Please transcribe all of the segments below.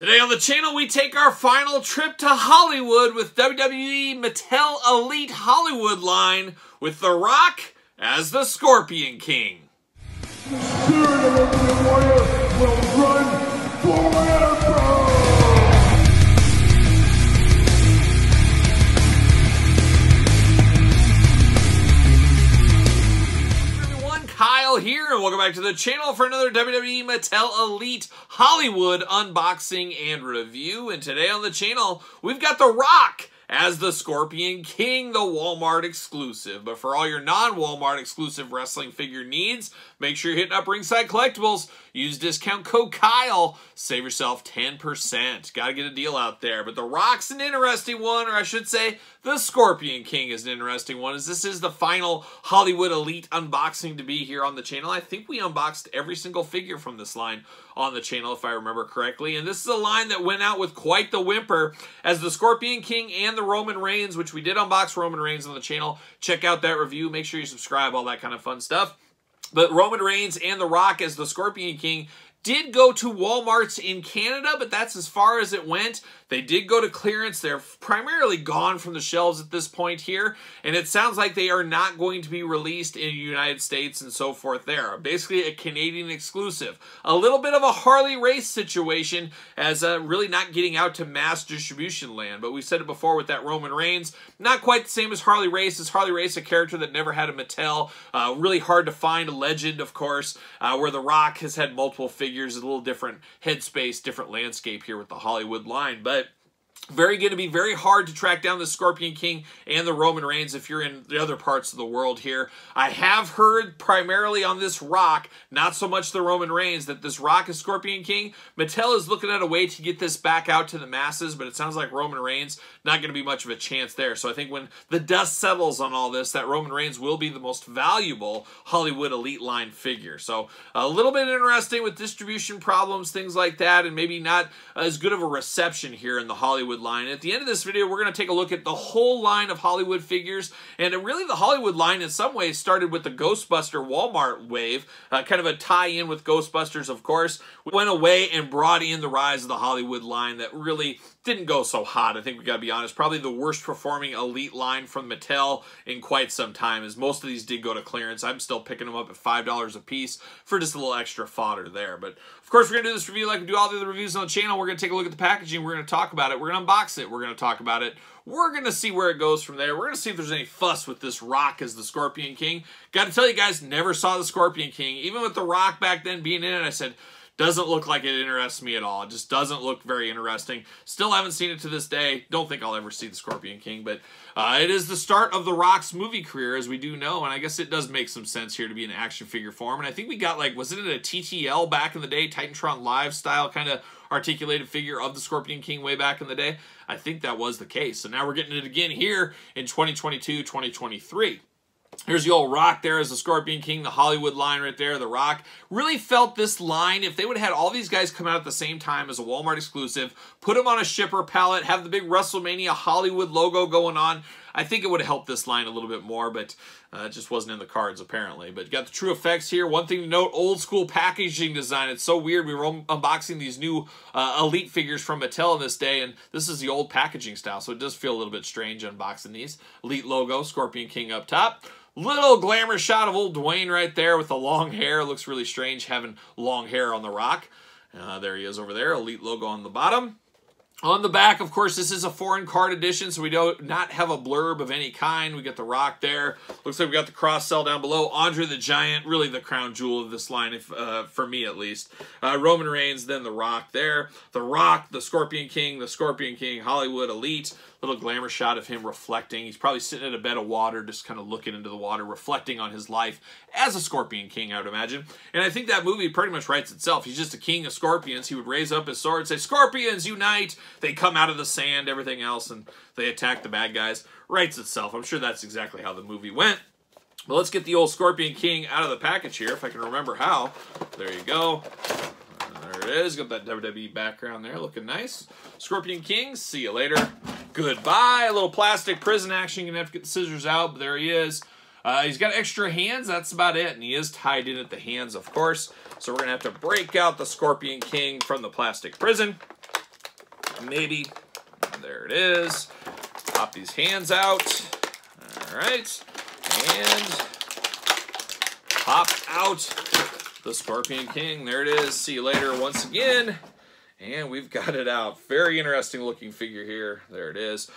Today on the channel, we take our final trip to Hollywood with WWE Mattel Elite Hollywood line with The Rock as the Scorpion King. The spirit of Ultimate Warrior will run forever! Kyle here, and welcome back to the channel for another WWE Mattel Elite Hollywood unboxing and review. And today on the channel, we've got The Rock as the Scorpion King, the Walmart exclusive. But for all your non-Walmart exclusive wrestling figure needs, make sure you're hitting up Ringside Collectibles. Use discount code Kyle. Save yourself 10%. Gotta get a deal out there. But The Rock's an interesting one, or I should say, the Scorpion King is an interesting one, as this is the final Hollywood Elite unboxing to be here on the channel. I think we unboxed every single figure from this line on the channel, if I remember correctly. And this is a line that went out with quite the whimper, as the Scorpion King and the Roman Reigns, which we did unbox Roman Reigns on the channel. Check out that review. Make sure you subscribe, all that kind of fun stuff. But Roman Reigns and The Rock as the Scorpion King did go to Walmart's in Canada, but that's as far as it went. They did go to clearance. They're primarily gone from the shelves at this point here, and it sounds like they are not going to be released in the United States and so forth there. Basically a Canadian exclusive. A little bit of a Harley Race situation, as really not getting out to mass distribution land. But we said it before with that Roman Reigns, not quite the same as Harley Race. Is Harley Race a character that never had a Mattel? Really hard to find. A legend, of course, where The Rock has had multiple figures, a little different headspace, different landscape here with the Hollywood line. But going to be very hard to track down the Scorpion King and the Roman Reigns if you're in the other parts of the world here. I have heard primarily on this Rock, not so much the Roman Reigns, that this Rock is Scorpion King. Mattel is looking at a way to get this back out to the masses, but it sounds like Roman Reigns, not going to be much of a chance there. So I think when the dust settles on all this, that Roman Reigns will be the most valuable Hollywood Elite line figure. So a little bit interesting with distribution problems, things like that, and maybe not as good of a reception here in the Hollywood line. At the end of this video, we're going to take a look at the whole line of Hollywood figures, and really the Hollywood line in some ways started with the Ghostbuster Walmart wave, kind of a tie-in with Ghostbusters, of course. We went away and brought in the rise of the Hollywood line that really didn't go so hot. I think we gotta be honest, probably the worst performing Elite line from Mattel in quite some time, as most of these did go to clearance. I'm still picking them up at $5 a piece for just a little extra fodder there. But of course, we're gonna do this review like we do all the other reviews on the channel. We're gonna take a look at the packaging, we're gonna talk about it, we're gonna unbox it, we're gonna talk about it, we're gonna see where it goes from there. We're gonna see if there's any fuss with this Rock as the Scorpion King. Gotta tell you guys, never saw the Scorpion King. Even with the Rock back then being in it, I said, doesn't look like it interests me at all. It just doesn't look very interesting. Still haven't seen it to this day. Don't think I'll ever see the Scorpion King, but it is the start of The Rock's movie career, as we do know, and I guess it does make some sense here to be an action figure form. And I think we got, like, was it a TTL back in the day, Titantron Live style kind of articulated figure of the Scorpion King way back in the day? I think that was the case. So now we're getting it again here in 2022, 2023. There's the old Rock there as the Scorpion King, the Hollywood line right there, The Rock. Really felt this line, if they would have had all these guys come out at the same time as a Walmart exclusive, put them on a shipper pallet, have the big WrestleMania Hollywood logo going on, I think it would have helped this line a little bit more, but it just wasn't in the cards apparently. But you got the True Effects here. One thing to note, old school packaging design. It's so weird. We were unboxing these new Elite figures from Mattel in this day, and this is the old packaging style, so it does feel a little bit strange unboxing these. Elite logo, Scorpion King up top. Little glamour shot of old Dwayne right there with the long hair. Looks really strange having long hair on The Rock. There he is over there. Elite logo on the bottom. On the back, of course, this is a foreign card edition, so we do not have a blurb of any kind. We got The Rock there. Looks like we got the cross-sell down below. Andre the Giant, really the crown jewel of this line, if, for me at least. Roman Reigns, then The Rock there. The Rock, the Scorpion King, Hollywood Elite. Little glamour shot of him reflecting. He's probably sitting in a bed of water, just kind of looking into the water, reflecting on his life as a Scorpion King, I would imagine. And I think that movie pretty much writes itself. He's just a king of scorpions. He would raise up his sword, say, "Scorpions, unite!" They come out of the sand, everything else, and they attack the bad guys. Writes itself. I'm sure that's exactly how the movie went. But let's get the old Scorpion King out of the package here, if I can remember how. There you go. There it is. Got that WWE background there, looking nice. Scorpion King, see you later. Goodbye. A little plastic prison action. You're going to have to get the scissors out, but there he is. He's got extra hands. That's about it. And he is tied in at the hands, of course. So we're going to have to break out the Scorpion King from the plastic prison. maybe. There it is. Pop these hands out. All right. And pop out the Scorpion King. There it is. See you later once again. And we've got it out. Very interesting looking figure here. There it is.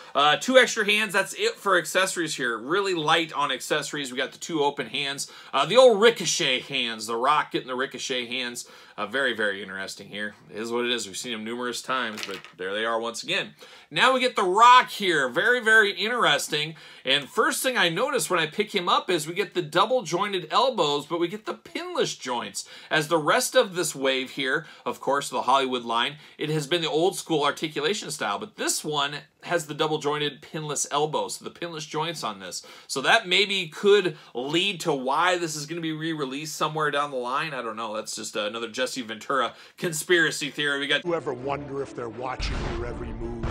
2 extra hands. That's it for accessories here. Really light on accessories. We got the 2 open hands. The old Ricochet hands. The Rock getting the Ricochet hands. Very, very interesting here. It is what it is. We've seen them numerous times, but there they are once again. Now we get the Rock here. Very, very interesting. And first thing I notice when I pick him up is we get the double jointed elbows, but we get the pinless joints. As the rest of this wave here, of course, the Hollywood line, it has been the old school articulation style, but this one has the double jointed pinless elbows, so the pinless joints on this. So that maybe could lead to why this is going to be re-released somewhere down the line. I don't know. That's just another Jesse Ventura conspiracy theory. We got. You ever wonder if they're watching your every move?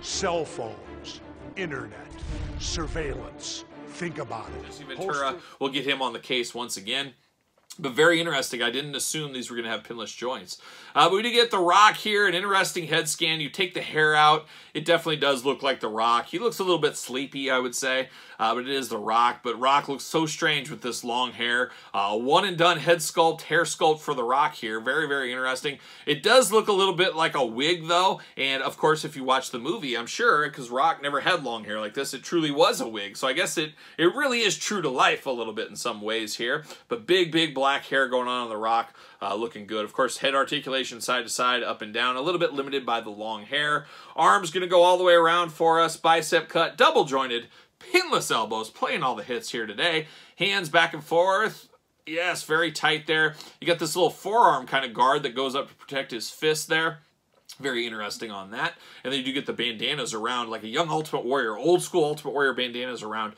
Cell phones, internet, surveillance. Think about it. Jesse Ventura, we'll get him on the case once again. But very interesting. I didn't assume these were going to have pinless joints. But we did get the Rock here. An interesting head scan. You take the hair out. It definitely does look like the Rock. He looks a little bit sleepy, I would say. But it is the Rock. But Rock looks so strange with this long hair. One and done head sculpt, hair sculpt for the Rock here. Very, very interesting. It does look a little bit like a wig, though. And, of course, if you watch the movie, I'm sure, because Rock never had long hair like this, it truly was a wig. So I guess it really is true to life a little bit in some ways here. But big, big black hair going on the Rock. Looking good. Of course, head articulation side to side, up and down. A little bit limited by the long hair. Arms going to go all the way around for us. Bicep cut, double jointed, pinless elbows. Playing all the hits here today. Hands back and forth. Yes, very tight there. You got this little forearm kind of guard that goes up to protect his fist there. Very interesting on that. And then you do get the bandanas around like a young Ultimate Warrior, old school Ultimate Warrior bandanas around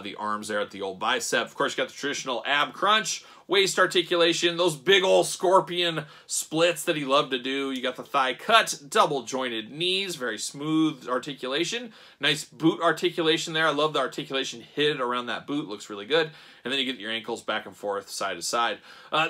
the arms there at the old bicep. Of course, you got the traditional ab crunch, waist articulation, those big old scorpion splits that he loved to do. You got the thigh cut, double jointed knees, very smooth articulation. Nice boot articulation there. I love the articulation hid around that boot. Looks really good. And then you get your ankles back and forth, side to side.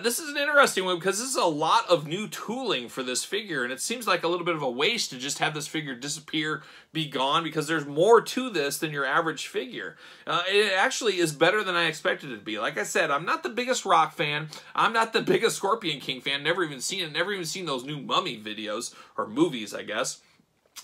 This is an interesting one because this is a lot of new tooling for this figure, and it seems like a little bit of a waste to just have this figure disappear, be gone, because there's more to this than your average figure. It actually is better than I expected it to be. Like I said, I'm not the biggest Rock fan. I'm not the biggest Scorpion King fan. Never even seen it. Never even seen those new Mummy videos, or movies, I guess.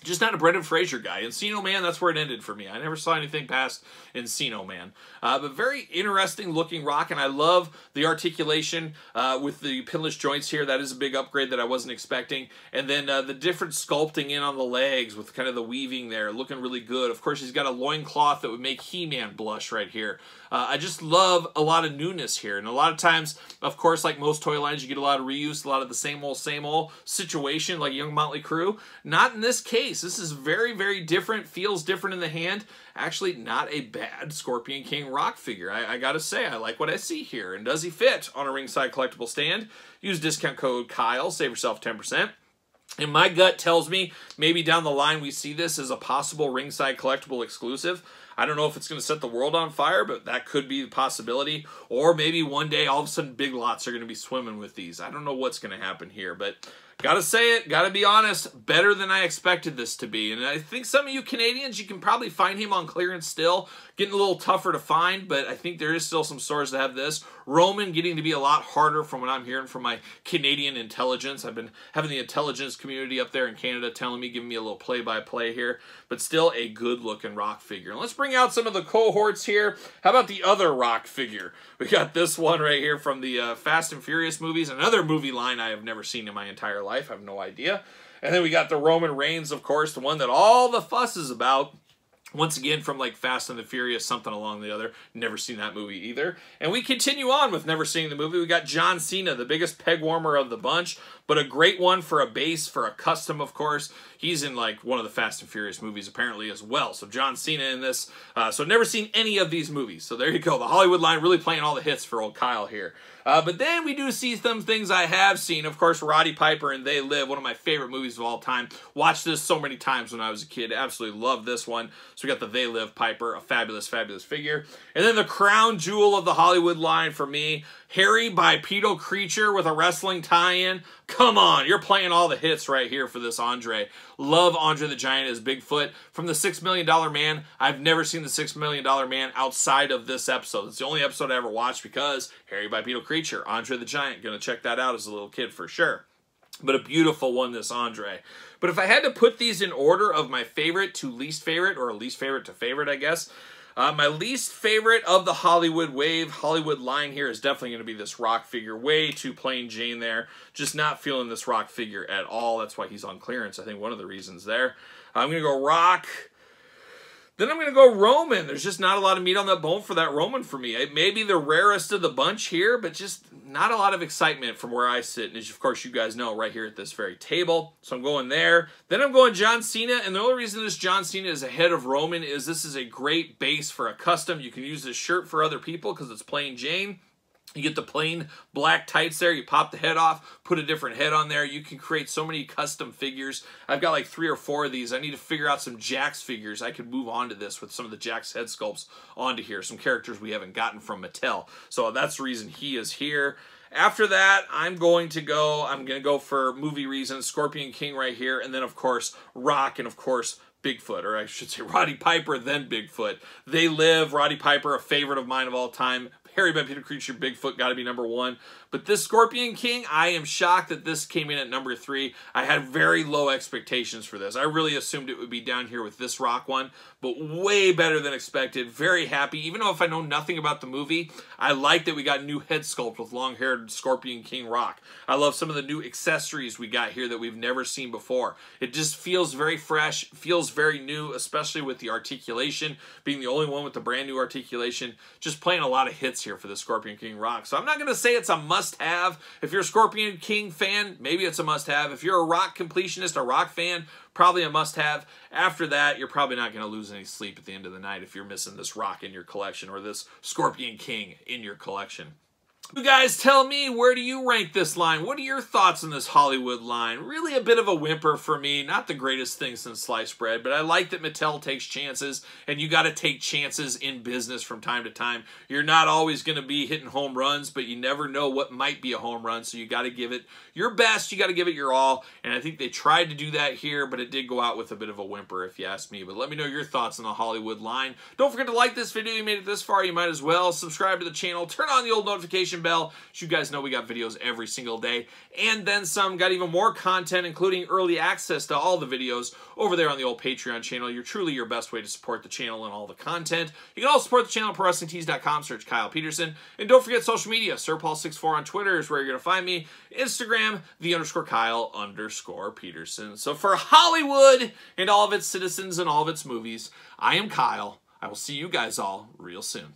Just not a Brendan Fraser guy. Encino Man, that's where it ended for me. I never saw anything past Encino Man. But very interesting looking Rock, and I love the articulation with the pinless joints here. That is a big upgrade that I wasn't expecting. And then the different sculpting in on the legs with kind of the weaving there, looking really good. Of course, he's got a loincloth that would make He-Man blush right here. I just love a lot of newness here. And a lot of times, of course, like most toy lines, you get a lot of reuse, a lot of the same old situation, like Young Motley Crue. Not in this case. This is very, very different, feels different in the hand. Actually, not a bad Scorpion King Rock figure. I gotta say, I like what I see here. And does he fit on a Ringside Collectible stand? Use discount code Kyle, save yourself 10%. And my gut tells me maybe down the line we see this as a possible Ringside Collectible exclusive. I don't know if it's going to set the world on fire, but that could be the possibility. Or maybe one day all of a sudden Big Lots are going to be swimming with these. I don't know what's going to happen here, but gotta say it, gotta be honest, better than I expected this to be. And I think some of you Canadians, you can probably find him on clearance still. Getting a little tougher to find, but I think there is still some stores that have this. Roman getting to be a lot harder from what I'm hearing from my Canadian intelligence. I've been having the intelligence community up there in Canada telling me, giving me a little play-by-play here, but still a good-looking Rock figure. And let's bring out some of the cohorts here. How about the other Rock figure? We got this one right here from the Fast and Furious movies, another movie line I have never seen in my entire life. I have no idea. And then we got the Roman Reigns, of course, the one that all the fuss is about. Once again, from like Fast and the Furious, something along the other. Never seen that movie either. And we continue on with never seeing the movie. We got John Cena, the biggest peg warmer of the bunch, but a great one for a base, for a custom, of course. He's in like one of the Fast and Furious movies apparently as well. So John Cena in this. So never seen any of these movies. So there you go. The Hollywood line really playing all the hits for old Kyle here. But then we do see some things I have seen. Of course, Roddy Piper and They Live, one of my favorite movies of all time. Watched this so many times when I was a kid. Absolutely loved this one. So we got the They Live Piper, a fabulous, fabulous figure. And then the crown jewel of the Hollywood line for me, Harry Bipedal Creature with a wrestling tie-in. Come on, you're playing all the hits right here for this Andre. Love Andre the Giant as Bigfoot. From the $6 Million Man, I've never seen the $6 Million Man outside of this episode. It's the only episode I ever watched because Hairy Bipedal Creature, Andre the Giant. Gonna check that out as a little kid for sure. But a beautiful one, this Andre. But if I had to put these in order of my favorite to least favorite, or least favorite to favorite, I guess, my least favorite of the Hollywood wave, Hollywood line here is definitely going to be this Rock figure. Way too plain Jane there. Just not feeling this Rock figure at all. That's why he's on clearance. I think one of the reasons there. I'm going to go Rock. Then I'm going to go Roman. There's just not a lot of meat on that bone for that Roman for me. It may be the rarest of the bunch here, but just not a lot of excitement from where I sit. And as, of course, you guys know, right here at this very table. So I'm going there. Then I'm going John Cena. And the only reason this John Cena is ahead of Roman is this is a great base for a custom. You can use this shirt for other people because it's plain Jane. You get the plain black tights there. You pop the head off, put a different head on there. You can create so many custom figures. I've got like 3 or 4 of these. I need to figure out some Jakks figures. I could move on to this with some of the Jakks head sculpts onto here. Some characters we haven't gotten from Mattel. So that's the reason he is here. After that, I'm going to go for movie reasons, Scorpion King right here. And then, of course, Rock and, of course, Bigfoot, or I should say Roddy Piper, then Bigfoot. They live. Roddy Piper, a favorite of mine of all time. Hairy Bipedal Creature, Bigfoot, got to be number 1. But this Scorpion King, I am shocked that this came in at number 3. I had very low expectations for this. I really assumed it would be down here with this Rock one, but way better than expected. Very happy. Even though if I know nothing about the movie, I like that we got new head sculpt with long-haired Scorpion King Rock. I love some of the new accessories we got here that we've never seen before. It just feels very fresh, feels very new, especially with the articulation, being the only one with the brand new articulation. Just playing a lot of hits here for the Scorpion King Rock. So I'm not going to say it's a must-have. If you're a Scorpion King fan, maybe it's a must-have. If you're a Rock completionist, a Rock fan, probably a must-have. After that, you're probably not going to lose any sleep at the end of the night if you're missing this Rock in your collection or this Scorpion King in your collection. You guys tell me, where do you rank this line? What are your thoughts on this Hollywood line? Really a bit of a whimper for me. Not the greatest thing since sliced bread, but I like that Mattel takes chances, and you got to take chances in business from time to time. You're not always going to be hitting home runs, but you never know what might be a home run, so you got to give it your best. You got to give it your all, and I think they tried to do that here, but it did go out with a bit of a whimper, if you ask me. But let me know your thoughts on the Hollywood line. Don't forget to like this video. You made it this far, you might as well. Subscribe to the channel. Turn on the old notification bell. As you guys know, we got videos every single day, and then some. Got even more content, including early access to all the videos over there on the old Patreon channel. You're truly your best way to support the channel and all the content. You can also support the channel at ProWrestlingTees.com. Search Kyle Peterson. And don't forget social media. SirPaul64 on Twitter is where you're going to find me. Instagram, _Kyle_Peterson. So for Hollywood and all of its citizens and all of its movies, I am Kyle. I will see you guys all real soon.